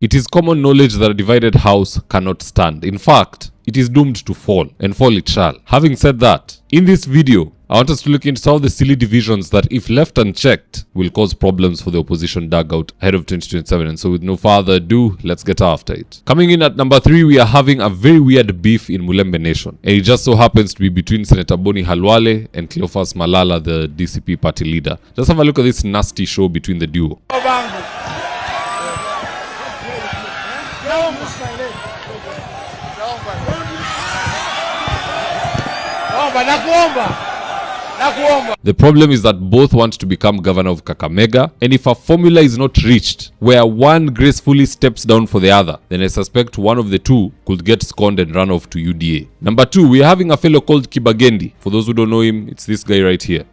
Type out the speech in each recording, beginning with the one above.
It is common knowledge that a divided house cannot stand. In fact, it is doomed to fall, and fall it shall. Having said that, in this video, I want us to look into some of the silly divisions that, if left unchecked, will cause problems for the opposition dugout ahead of 2027. And so with no further ado, let's get after it. Coming in at number 3, we are having a very weird beef in Mulembe Nation. And it just so happens to be between Senator Boni Khalwale and Cleophas Malala, the DCP party leader. Just have a look at this nasty show between the duo. The problem is that both want to become governor of Kakamega, and if a formula is not reached where one gracefully steps down for the other, then I suspect one of the two could get scorned and run off to UDA. Number 2, we are having a fellow called Kagendi. For those who don't know him, it's this guy right here.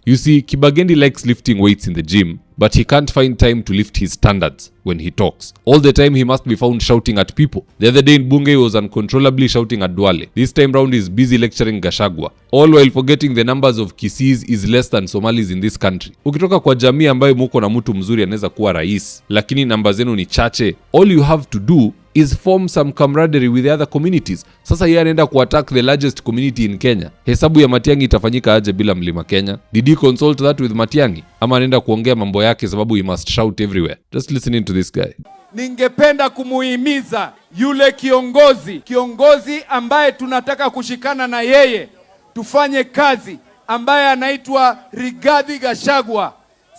You see, Kagendi likes lifting weights in the gym, but he can't find time to lift his standards when he talks. All the time he must be found shouting at people. The other day in Bunge he was uncontrollably shouting at Duale. This time round he's busy lecturing Gachagua. All while forgetting the numbers of Kisis is less than Somalis in this country. Ukitoka kwa jamii ambayo muko na mtu mzuri anaweza kuwa rais, lakini namba zenu ni chache, all you have to do is form some camaraderie with the other communities. Sasa yeye anaenda kuattack the largest community in Kenya. Hesabu ya Matiang'i itafanyika aje bila mlima Kenya? Did he consult that with Matiang'i? Ama anaenda kuongea mambo yake sababu he must shout everywhere? Just listening to this guy. Ningependa kumuhimiza yule kiongozi ambaye tunataka kushikana na yeye tufanye kazi, ambaye anaitwa Rigathi Gachagua.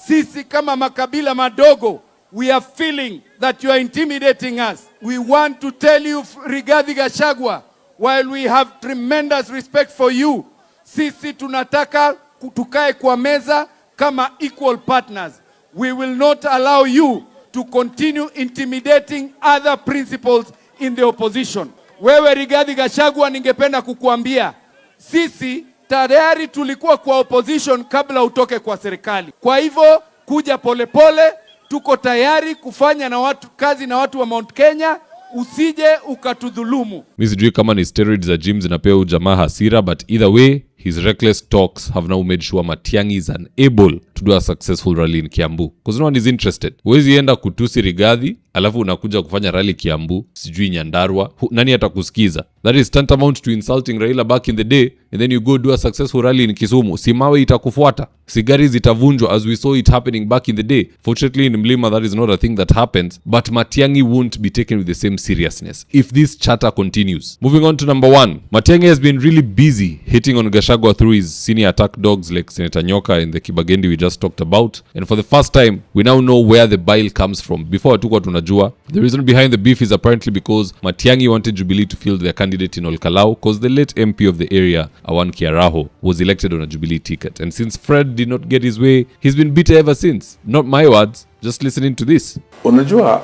Sisi kama makabila madogo, we are feeling that you are intimidating us. We want to tell you, Rigathi Gachagua, while we have tremendous respect for you, sisi tunataka tukae kwa meza kama equal partners. We will not allow you to continue intimidating other principles in the opposition. Wewe Rigathi Gachagua, ningependa kukuambia, sisi tayari tulikuwa kwa opposition kabla utoke kwa serikali. Kwa hivyo kuja polepole, tuko tayari kufanya kazi na watu wa Mount Kenya, usije ukatudhulumu. Mimi sijui kama ni steroids za gym zinapea ujamaa hasira, but either way, his reckless talks have now made sure Matiang'i is unable to do a successful rally in Kiambu. Because no one is interested. Huwezi enda kutusi Rigathi, alafu unakuja kufanya rally Kiambu, sijui Nyandarua. Nani atakusikiza? That is tantamount to insulting Raila back in the day, and then you go do a successful rally in Kisumu. Simawe itakufuata. Sigari zitavunjwa as we saw it happening back in the day. Fortunately in Mlima that is not a thing that happens, but Matiang'i won't be taken with the same seriousness if this chatter continues. Moving on to number 1. Matiang'i has been really busy hitting on Gachagua through his senior attack dogs like Senator Nyoka and the Kagendi we just talked about. And for the first time, we now know where the bile comes from. Before hatukuwa tunajua. The reason behind the beef is apparently because Matiang'i wanted Jubilee to field their candidate in Olkalau because the late MP of the area, Awan Kiaraho, was elected on a Jubilee ticket. And since Fred did not get his way, he's been bitter ever since. Not my words, just listening to this. Unajua,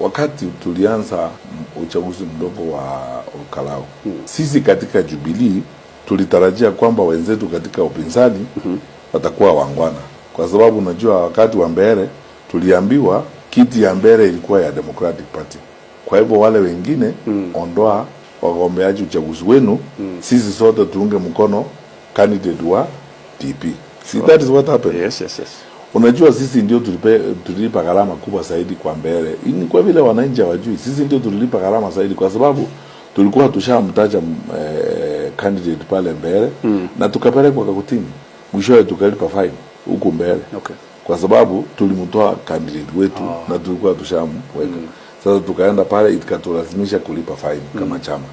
wakati tulianza uchaguzi mdogo wa Olkalau, sisi katika Jubilee tulitarajia kwamba wenzetu katika upinzani watakuwa wangwana. Kwa sababu unajua wakati wa mbele tuliambiwa kiti ya mbele ilikuwa ya Democratic Party. Kwa hivyo wale wengine ondoa wagombeaji uchaguzi wenu, sisi sote tuunge mkono candidate wa DP. See, that is what happened. Yes. Unajua sisi ndio tulilipa gharama kubwa zaidi kwa mbele. Ni kwa vile wananchi hawajui. Sisi ndio tulilipa gharama zaidi kwa sababu tulikuwa tushamtaja candidate pale mbele na tukapelekwa kotini. Mwishowe tukalipa fine huko mbele. Okay. Kwa sababu tulimtoa candidate wetu na tulikuwa tushamweka. Sasa tukaenda pale ikatulazimisha kulipa fine kama chama.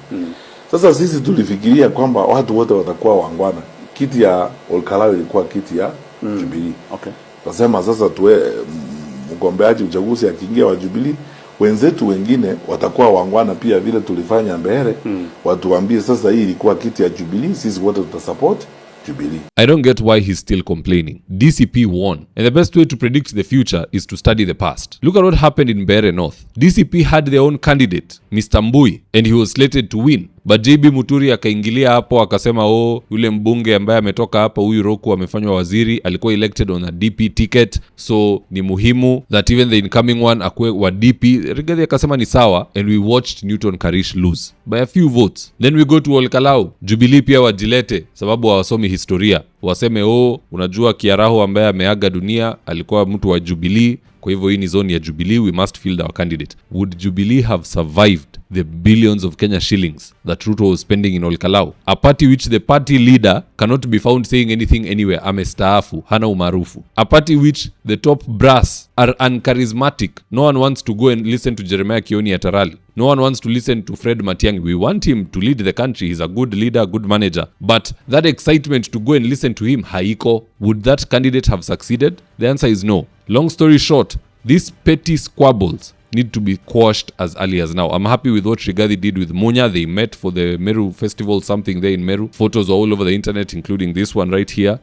Sasa sisi tulifikiria kwamba watu wote watakuwa wangwana. Kiti ya Olkalau ilikuwa kiti ya Jubilee. Okay. Wasema sasa mgombeaji uchaguzi akiingia wa Jubilee, wenzetu wengine watakuwa wangwana pia vile tulifanya mbele. Watuambie sasa hii ilikuwa kiti ya Jubilee, sisi wote tutasupport Jubilee. I don't get why he's still complaining. DCP won. And the best way to predict the future is to study the past. Look at what happened in Mbeere North. DCP had their own candidate, Mr. Mbui, and he was slated to win. But JB Muturi akaingilia hapo akasema yule mbunge ambaye ametoka hapa huyu Roku amefanywa waziri, alikuwa elected on a DP ticket, so ni muhimu that even the incoming one akue wa DP. Rigathi akasema ni sawa, and we watched Newton Karish lose by a few votes. Then we go to Olkalau. Jubilee pia wajilete sababu hawasomi historia, waseme unajua Kiaraho ambaye ameaga dunia alikuwa mtu wa Jubilee, kwa hivyo hii ni zone ya Jubilee, we must field our candidate. Would Jubilee have survived the billions of Kenya shillings that Ruto was spending in Olkalau? A party which the party leader cannot be found saying anything anywhere, amestaafu, hana umaarufu. A party which the top brass are uncharismatic. No one wants to go and listen to Jeremiah Kioni at a rally. No one wants to listen to Fred Matiang'i. We want him to lead the country. He's a good leader, good manager. But that excitement to go and listen to him, haiko. Would that candidate have succeeded? The answer is no. Long story short, these petty squabbles need to be quashed as early as now. I'm happy with what Rigathi did with Munya. They met for the Meru festival, something there in Meru. Photos are all over the internet, including this one right here.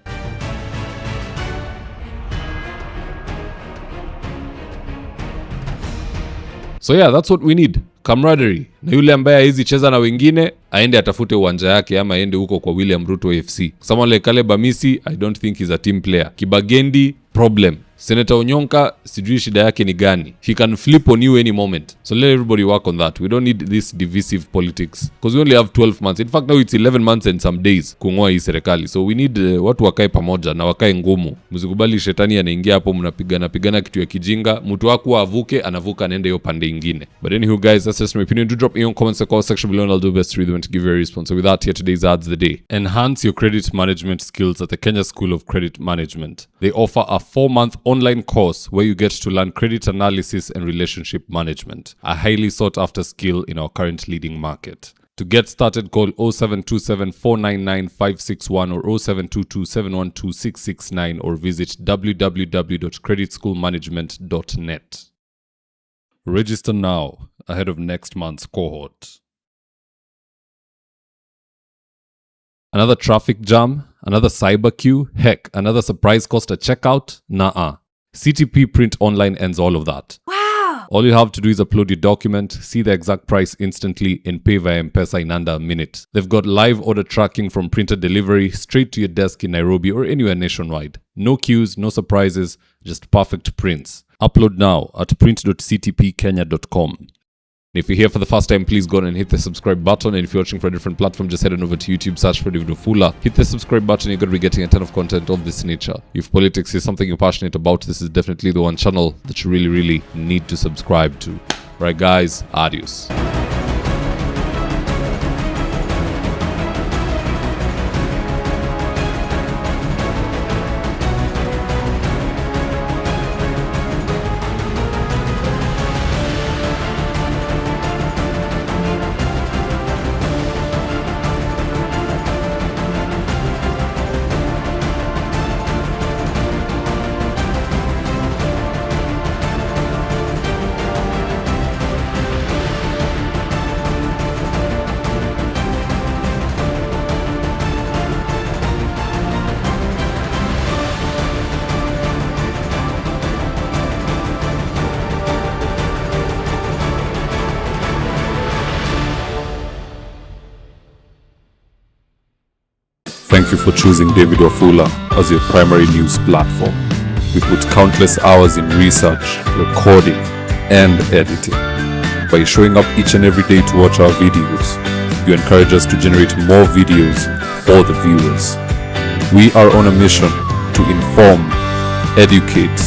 So yeah, that's what we need. Camaraderie. Na yule ambaye haizi cheza na wengine, aende atafute uwanja yake ama aende huko kwa William Ruto FC. Someone like Caleb Amisi, I don't think he's a team player. Kagendi, problem. Senator Onyonka, sijui shida yake ni gani. He can flip on you any moment. So let everybody work on that. We don't need this divisive politics. Because we only have 12 months. In fact, now it's 11 months and some days kungoa hii serikali. So we need watu wakae pamoja na wakae ngumu. Msikubali shetani anaingia hapo mnapigana kitu ya kijinga. Mtu wako avuke, anavuka anaenda hiyo pande nyingine. But anywho guys, that's just my opinion. Do drop in your comments section below and I'll do best to read them and to give you a response. So with that, here today's ads the day. Enhance your credit management skills at the Kenya School of Credit Management. They offer a 4-month online course where you get to learn credit analysis and relationship management, a highly sought after skill in our current leading market. To get started, call 0727 499 561 or 0722 712 669 or visit www.creditschoolmanagement.net. Register now ahead of next month's cohort. Another traffic jam? Another cyber queue? Heck, another surprise cost at checkout? Nah. CTP Print Online ends all of that. Wow! All you have to do is upload your document, see the exact price instantly, and pay via MPESA in under a minute. They've got live order tracking from printer delivery straight to your desk in Nairobi or anywhere nationwide. No queues, no surprises, just perfect prints. Upload now at print.ctpkenya.com. If you're here for the first time, please go on and hit the subscribe button. And if you're watching from a different platform, just head on over to YouTube, search for mzitowafula. Hit the subscribe button, you're going to be getting a ton of content of this nature. If politics is something you're passionate about, this is definitely the one channel that you really need to subscribe to. Right guys, adios. Thank you for choosing David Wafula as your primary news platform. We put countless hours in research, recording, and editing. By showing up each and every day to watch our videos, you encourage us to generate more videos for the viewers. We are on a mission to inform, educate,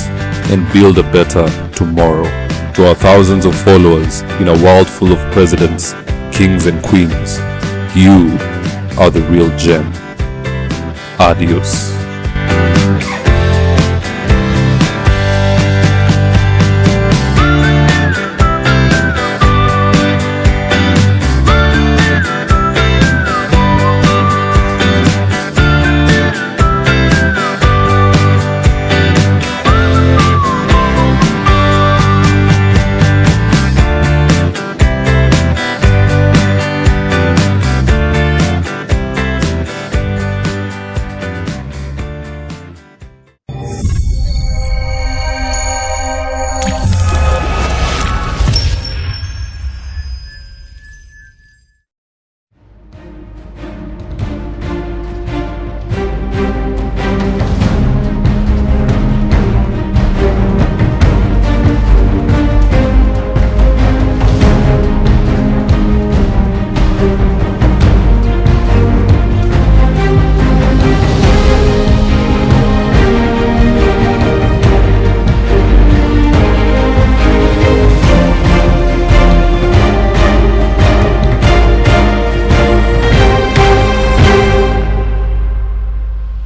and build a better tomorrow. To our thousands of followers in a world full of presidents, kings, and queens, you are the real gem. Adios.